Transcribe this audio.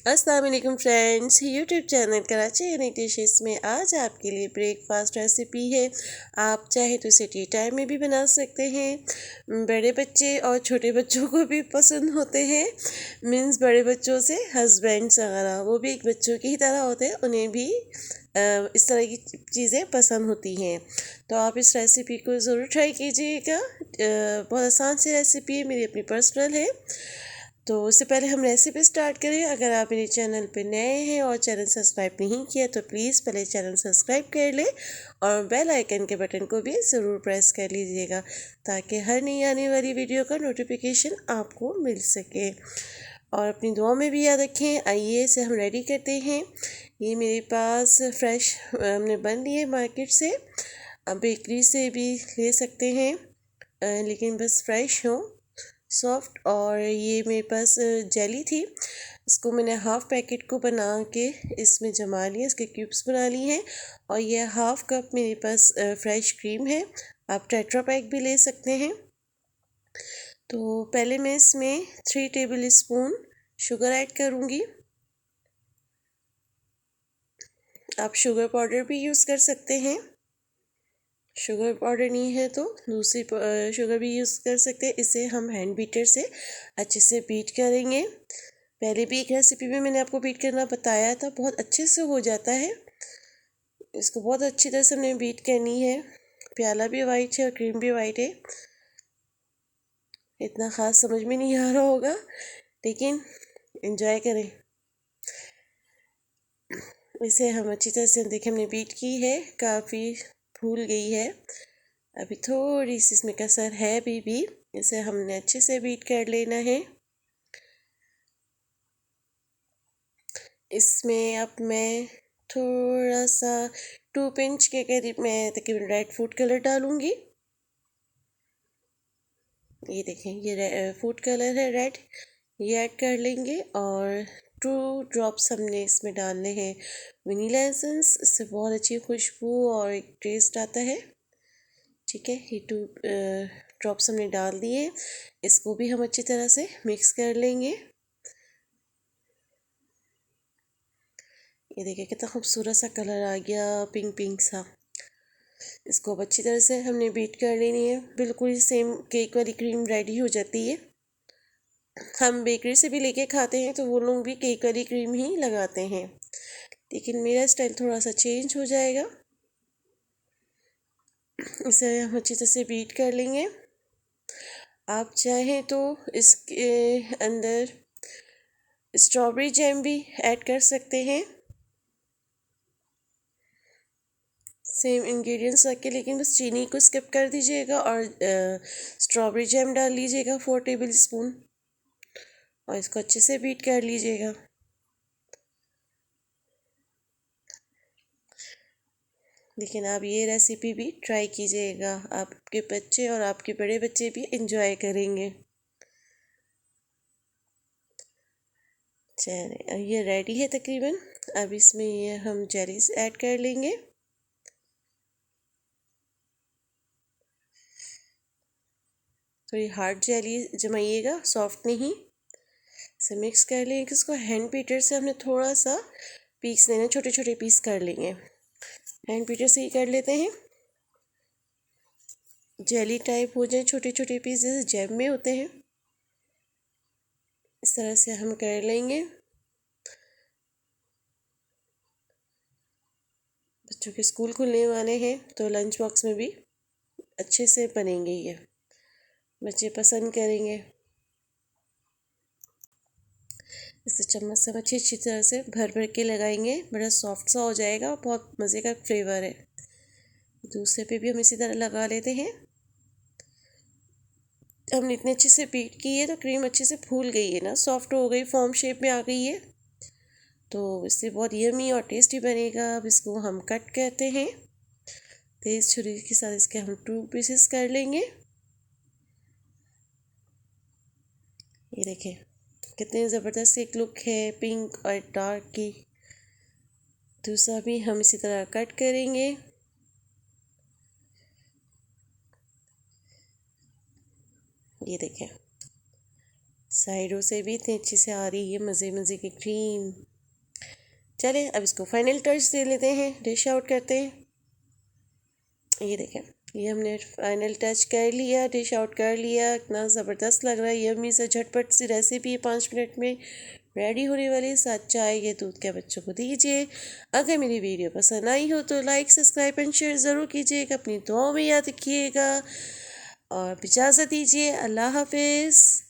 अस्सलाम वालेकुम friends, YouTube channel Karachi यानी डिशेस में आज आपके लिए ब्रेकफास्ट रेसिपी है। आप चाहे तो इसे टी टाइम में भी बना सकते हैं। बड़े बच्चे और छोटे बच्चों को भी पसंद होते हैं। मीन्स बड़े बच्चों से हस्बैंड्स वगैरह वो भी एक बच्चों की ही तरह होते हैं, उन्हें भी इस तरह की चीज़ें पसंद होती हैं। तो आप इस रेसिपी को ज़रूर ट्राई कीजिएगा। बहुत आसान सी रेसिपी है, मेरी अपनी पर्सनल है। तो उससे पहले हम रेसिपी स्टार्ट करें। अगर आप मेरे चैनल पे नए हैं और चैनल सब्सक्राइब नहीं किया तो प्लीज़ पहले चैनल सब्सक्राइब कर लें और बेल आइकन के बटन को भी ज़रूर प्रेस कर लीजिएगा ताकि हर नई आने वाली वीडियो का नोटिफिकेशन आपको मिल सके। और अपनी दुआ में भी याद रखें। आइए इसे हम रेडी करते हैं। ये मेरे पास फ्रेश हमने बन लिए मार्केट से, बेकरी से भी ले सकते हैं, लेकिन बस फ्रेश हो, सॉफ्ट। और ये मेरे पास जेली थी, इसको मैंने हाफ़ पैकेट को बना के इसमें जमा लिया, इसके क्यूब्स बना लिए हैं। और ये हाफ़ कप मेरे पास फ्रेश क्रीम है। आप टेट्रा पैक भी ले सकते हैं। तो पहले मैं इसमें 3 टेबल स्पून शुगर ऐड करूँगी। आप शुगर पाउडर भी यूज़ कर सकते हैं। शुगर पाउडर नहीं है तो दूसरी शुगर भी यूज़ कर सकते हैं। इसे हम हैंड बीटर से अच्छे से बीट करेंगे। पहले भी एक रेसिपी में मैंने आपको बीट करना बताया था, बहुत अच्छे से हो जाता है। इसको बहुत अच्छी तरह से हमने बीट करनी है। प्याला भी वाइट है और क्रीम भी वाइट है। इतना ख़ास समझ में नहीं आ रहा होगा, लेकिन एंजॉय करें। इसे हम अच्छी तरह से देखें, हमने बीट की है, काफ़ी फूल गई है। अभी थोड़ी सी इसमें कसर है अभी भी। इसे हमने अच्छे से बीट कर लेना है। इसमें अब मैं थोड़ा सा 2 पिंच के करीब मैं तकरीबन रेड फूड कलर डालूँगी। ये देखें, ये फूड कलर है रेड, ये ऐड कर लेंगे। और 2 ड्रॉप्स हमने इसमें डालने हैं वनीला एसेंस। इससे बहुत अच्छी खुशबू और एक टेस्ट आता है। ठीक है, ये 2 ड्रॉप्स हमने डाल दिए। इसको भी हम अच्छी तरह से मिक्स कर लेंगे। ये देखिए कितना खूबसूरत सा कलर आ गया, पिंक पिंक सा। इसको अब अच्छी तरह से हमने बीट कर लेनी है। बिल्कुल सेम केक वाली क्रीम रेडी हो जाती है। हम बेकरी से भी लेके खाते हैं तो वो लोग भी केक वाली क्रीम ही लगाते हैं, लेकिन मेरा स्टाइल थोड़ा सा चेंज हो जाएगा। इसे हम अच्छी तरह से बीट कर लेंगे। आप चाहें तो इसके अंदर स्ट्रॉबेरी जैम भी ऐड कर सकते हैं, सेम इंग्रेडिएंट्स रख के, लेकिन बस चीनी को स्किप कर दीजिएगा और स्ट्रॉबेरी जैम डाल लीजिएगा 4 टेबल स्पून और इसको अच्छे से बीट कर लीजिएगा। लेकिन आप ये रेसिपी भी ट्राई कीजिएगा, आपके बच्चे और आपके बड़े बच्चे भी इंजॉय करेंगे। चलिए, ये रेडी है तकरीबन। अब इसमें ये हम जेलीज ऐड कर लेंगे। थोड़ी हार्ड जेली जमाइएगा, सॉफ्ट नहीं। इसे मिक्स कर लेंगे। इसको हैंड बीटर से हमने थोड़ा सा पीस लेना, छोटे छोटे पीस कर लेंगे। हैंड बीटर से ही कर लेते हैं, जेली टाइप हो जाए, छोटे छोटे पीस जैसे जैम में होते हैं। इस तरह से हम कर लेंगे। बच्चों के स्कूल खुलने वाले हैं तो लंच बॉक्स में भी अच्छे से बनेंगे, ये बच्चे पसंद करेंगे। इसे चम्मच से अच्छी तरह से भर भर के लगाएंगे, बड़ा सॉफ्ट सा हो जाएगा। बहुत मज़े का फ्लेवर है। दूसरे पे भी हम इसी तरह लगा लेते हैं। हमने इतने अच्छे से बीट की है तो क्रीम अच्छे से फूल गई है ना, सॉफ्ट हो गई, फॉर्म शेप में आ गई है, तो इससे बहुत यमी और टेस्टी बनेगा। अब इसको हम कट करते हैं। तेज़ छुरी के साथ इसके हम 2 पीसेस कर लेंगे। ये देखें कितनी ज़बरदस्त एक लुक है, पिंक और डार्क की। दूसरा भी हम इसी तरह कट करेंगे। ये देखें साइडों से भी इतनी अच्छी से आ रही है मज़े मज़े की क्रीम। चले अब इसको फाइनल टच दे लेते हैं, डिश आउट करते हैं। ये देखें, ये हमने फाइनल टच कर लिया, डिश आउट कर लिया। इतना ज़बरदस्त लग रहा है, यम्मी से झटपट सी रेसिपी है, 5 मिनट में रेडी होने वाली। साथ चाय या दूध के बच्चों को दीजिए। अगर मेरी वीडियो पसंद आई हो तो लाइक सब्सक्राइब एंड शेयर ज़रूर कीजिएगा, अपनी दुआओं में याद रखिएगा और इजाज़त दीजिए। अल्लाह हाफिज़।